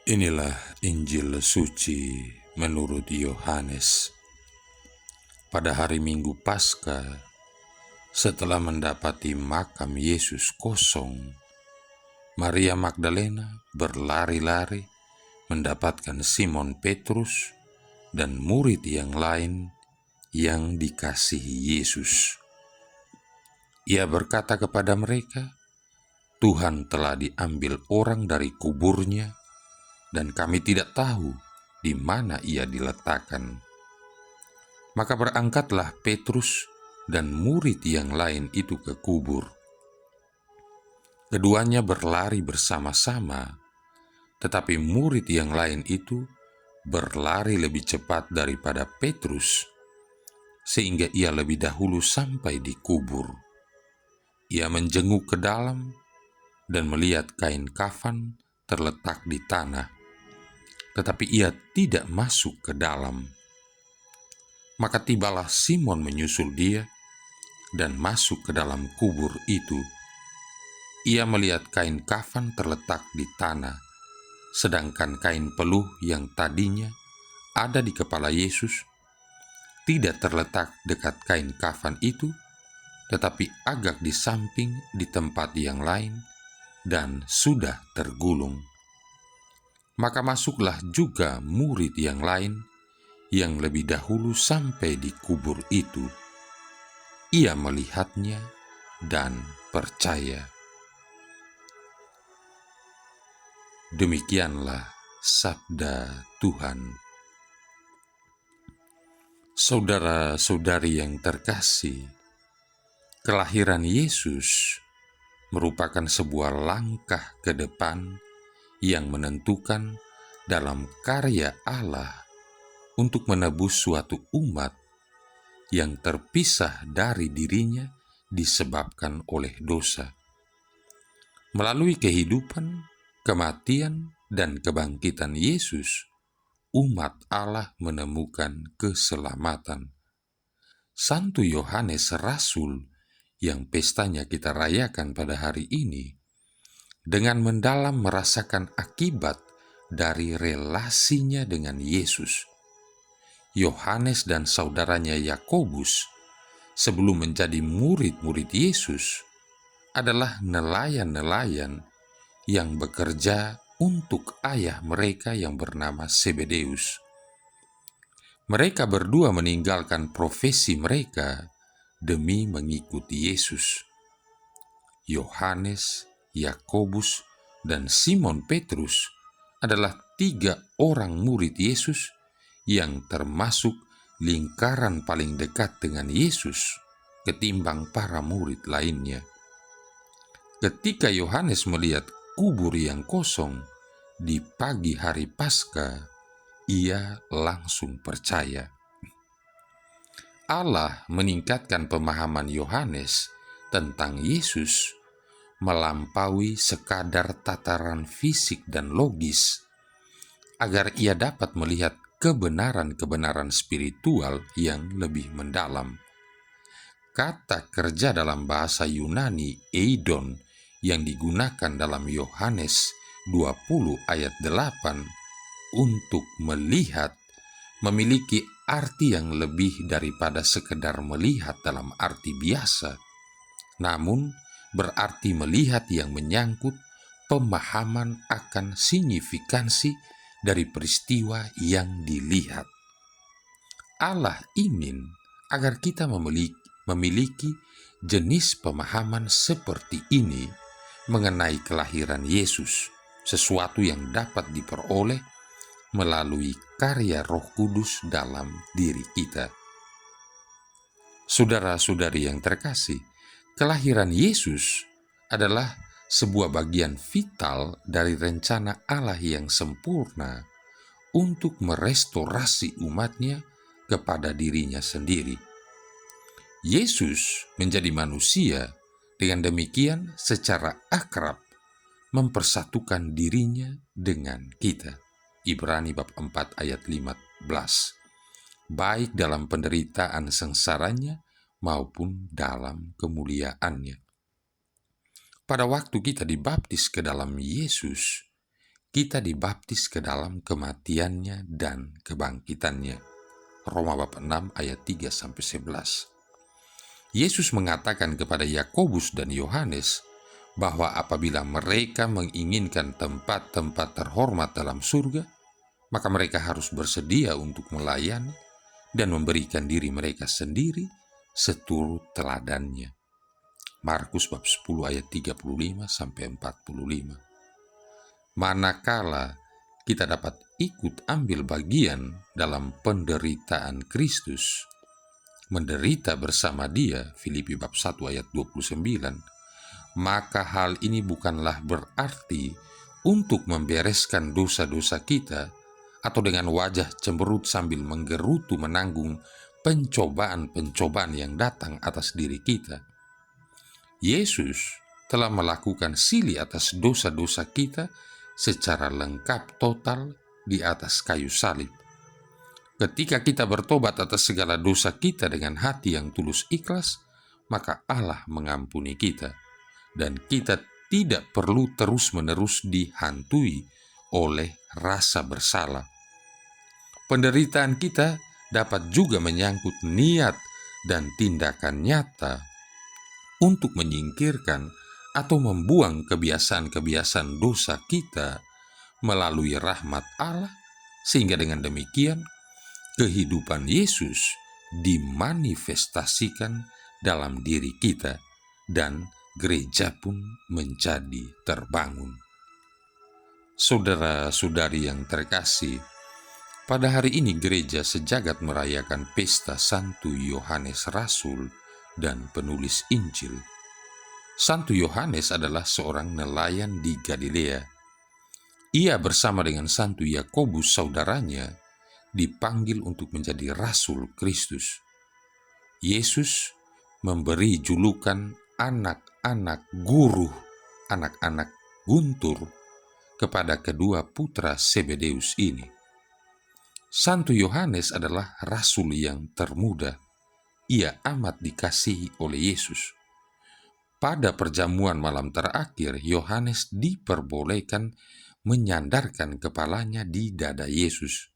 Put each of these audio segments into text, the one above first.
Inilah Injil suci menurut Yohanes. Pada hari Minggu Paskah, setelah mendapati makam Yesus kosong, Maria Magdalena berlari-lari mendapatkan Simon Petrus dan murid yang lain yang dikasihi Yesus. Ia berkata kepada mereka, "Tuhan telah diambil orang dari kuburnya, dan kami tidak tahu di mana ia diletakkan." Maka berangkatlah Petrus dan murid yang lain itu ke kubur. Keduanya berlari bersama-sama, tetapi murid yang lain itu berlari lebih cepat daripada Petrus, sehingga ia lebih dahulu sampai di kubur. Ia menjenguk ke dalam dan melihat kain kafan terletak di tanah, tetapi ia tidak masuk ke dalam. Maka tibalah Simon menyusul dia dan masuk ke dalam kubur itu. Ia melihat kain kafan terletak di tanah, sedangkan kain peluh yang tadinya ada di kepala Yesus tidak terletak dekat kain kafan itu, tetapi agak di samping di tempat yang lain dan sudah tergulung. Maka masuklah juga murid yang lain yang lebih dahulu sampai di kubur itu. Ia melihatnya dan percaya. Demikianlah sabda Tuhan. Saudara-saudari yang terkasih, kelahiran Yesus merupakan sebuah langkah ke depan yang menentukan dalam karya Allah untuk menebus suatu umat yang terpisah dari dirinya disebabkan oleh dosa. Melalui kehidupan, kematian, dan kebangkitan Yesus, umat Allah menemukan keselamatan. Santo Yohanes Rasul yang pestanya kita rayakan pada hari ini, dengan mendalam merasakan akibat dari relasinya dengan Yesus. Yohanes dan saudaranya Yakobus, sebelum menjadi murid-murid Yesus, adalah nelayan-nelayan yang bekerja untuk ayah mereka yang bernama Zebedeus. Mereka berdua meninggalkan profesi mereka demi mengikuti Yesus. Yohanes, Yakobus, dan Simon Petrus adalah 3 orang murid Yesus yang termasuk lingkaran paling dekat dengan Yesus ketimbang para murid lainnya. Ketika Yohanes melihat kubur yang kosong di pagi hari Paskah, ia langsung percaya. Allah meningkatkan pemahaman Yohanes tentang Yesus melampaui sekadar tataran fisik dan logis, agar ia dapat melihat kebenaran-kebenaran spiritual yang lebih mendalam. Kata kerja dalam bahasa Yunani eidon yang digunakan dalam Yohanes 20 ayat 8 untuk melihat memiliki arti yang lebih daripada sekedar melihat dalam arti biasa, namun berarti melihat yang menyangkut pemahaman akan signifikansi dari peristiwa yang dilihat. Allah ingin agar kita memiliki jenis pemahaman seperti ini mengenai kelahiran Yesus, sesuatu yang dapat diperoleh melalui karya Roh Kudus dalam diri kita. Saudara-saudari yang terkasih, kelahiran Yesus adalah sebuah bagian vital dari rencana Allah yang sempurna untuk merestorasi umatnya kepada dirinya sendiri. Yesus menjadi manusia, dengan demikian secara akrab mempersatukan dirinya dengan kita. Ibrani bab 4 ayat 15. Baik dalam penderitaan sengsaranya maupun dalam kemuliaannya. Pada waktu kita dibaptis ke dalam Yesus, kita dibaptis ke dalam kematiannya dan kebangkitannya. Roma bab 6 ayat 3-11. Yesus mengatakan kepada Yakobus dan Yohanes bahwa apabila mereka menginginkan tempat-tempat terhormat dalam surga, maka mereka harus bersedia untuk melayani dan memberikan diri mereka sendiri seturut teladannya. Markus bab 10 ayat 35-45. Manakala kita dapat ikut ambil bagian dalam penderitaan Kristus, menderita bersama Dia, Filipi bab 1 ayat 29, maka hal ini bukanlah berarti untuk membereskan dosa-dosa kita atau dengan wajah cemberut sambil menggerutu menanggung pencobaan-pencobaan yang datang atas diri kita. Yesus telah melakukan silih atas dosa-dosa kita secara lengkap total di atas kayu salib. Ketika kita bertobat atas segala dosa kita dengan hati yang tulus ikhlas, maka Allah mengampuni kita, dan kita tidak perlu terus-menerus dihantui oleh rasa bersalah. Penderitaan kita dapat juga menyangkut niat dan tindakan nyata untuk menyingkirkan atau membuang kebiasaan-kebiasaan dosa kita melalui rahmat Allah, sehingga dengan demikian kehidupan Yesus dimanifestasikan dalam diri kita dan gereja pun menjadi terbangun. Saudara-saudari yang terkasih, pada hari ini gereja sejagat merayakan pesta Santo Yohanes Rasul dan penulis Injil. Santo Yohanes adalah seorang nelayan di Galilea. Ia bersama dengan Santo Yakobus saudaranya dipanggil untuk menjadi Rasul Kristus. Yesus memberi julukan anak-anak guru, anak-anak guntur kepada kedua putra Zebedeus ini. Santo Yohanes adalah rasul yang termuda. Ia amat dikasihi oleh Yesus. Pada perjamuan malam terakhir, Yohanes diperbolehkan menyandarkan kepalanya di dada Yesus.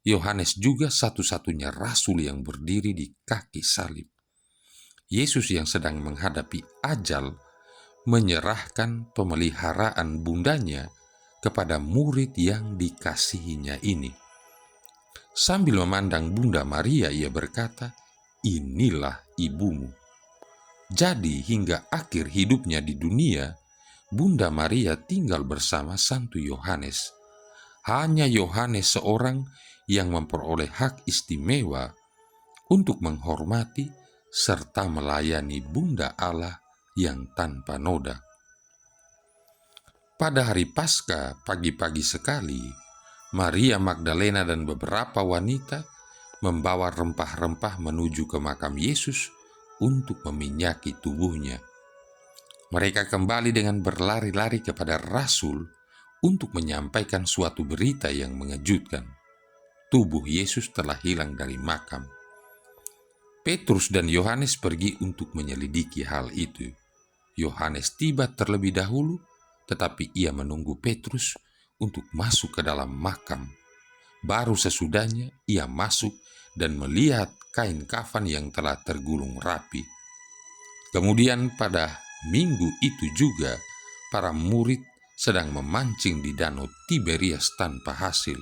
Yohanes juga satu-satunya rasul yang berdiri di kaki salib. Yesus yang sedang menghadapi ajal menyerahkan pemeliharaan bundanya kepada murid yang dikasihinya ini. Sambil memandang Bunda Maria, ia berkata, "Inilah ibumu." Jadi hingga akhir hidupnya di dunia, Bunda Maria tinggal bersama Santo Yohanes. Hanya Yohanes seorang yang memperoleh hak istimewa untuk menghormati serta melayani Bunda Allah yang tanpa noda. Pada hari Paskah, pagi-pagi sekali, Maria Magdalena dan beberapa wanita membawa rempah-rempah menuju ke makam Yesus untuk meminyaki tubuhnya. Mereka kembali dengan berlari-lari kepada Rasul untuk menyampaikan suatu berita yang mengejutkan. Tubuh Yesus telah hilang dari makam. Petrus dan Yohanes pergi untuk menyelidiki hal itu. Yohanes tiba terlebih dahulu, tetapi ia menunggu Petrus untuk masuk ke dalam makam. Baru sesudahnya ia masuk dan melihat kain kafan yang telah tergulung rapi. Kemudian pada minggu itu juga, para murid sedang memancing di danau Tiberias tanpa hasil.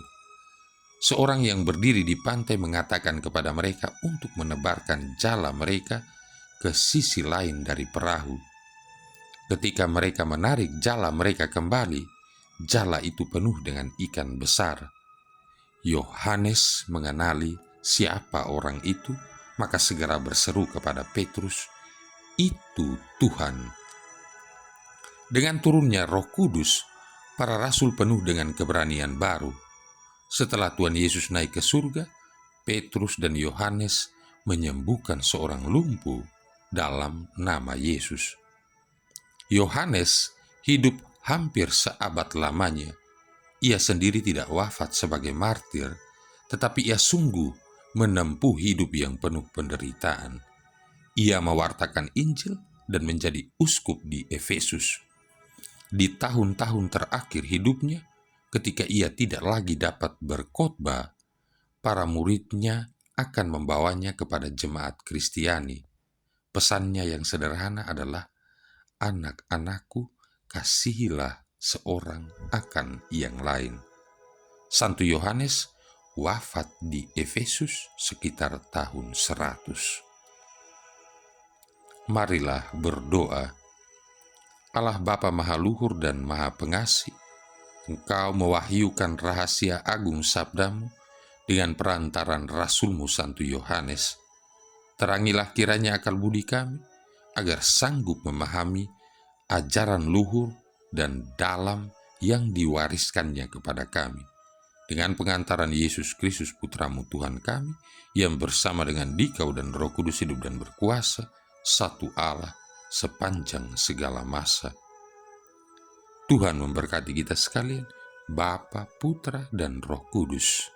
Seorang yang berdiri di pantai mengatakan kepada mereka untuk menebarkan jala mereka ke sisi lain dari perahu. Ketika mereka menarik jala mereka kembali, jala itu penuh dengan ikan besar. Yohanes mengenali siapa orang itu, maka segera berseru kepada Petrus, "Itu Tuhan." Dengan turunnya Roh Kudus, para rasul penuh dengan keberanian baru. Setelah Tuhan Yesus naik ke surga, Petrus dan Yohanes menyembuhkan seorang lumpuh dalam nama Yesus. Yohanes hidup hampir seabad lamanya. Ia sendiri tidak wafat sebagai martir, tetapi ia sungguh menempuh hidup yang penuh penderitaan. Ia mewartakan Injil dan menjadi uskup di Efesus. Di tahun-tahun terakhir hidupnya, ketika ia tidak lagi dapat berkhotbah, para muridnya akan membawanya kepada jemaat Kristiani. Pesannya yang sederhana adalah, anak-anakku, kasihilah seorang akan yang lain. Santo Yohanes wafat di Efesus sekitar tahun 100. Marilah berdoa. Allah Bapa Maha Luhur dan Maha Pengasih, Engkau mewahyukan rahasia agung sabdamu dengan perantaran Rasulmu Santo Yohanes. Terangilah kiranya akal budi kami, agar sanggup memahami ajaran luhur dan dalam yang diwariskannya kepada kami. Dengan pengantaran Yesus Kristus Putramu Tuhan kami, yang bersama dengan Dikau dan Roh Kudus hidup dan berkuasa, satu Allah, sepanjang segala masa. Tuhan memberkati kita sekalian, Bapa, Putra, dan Roh Kudus.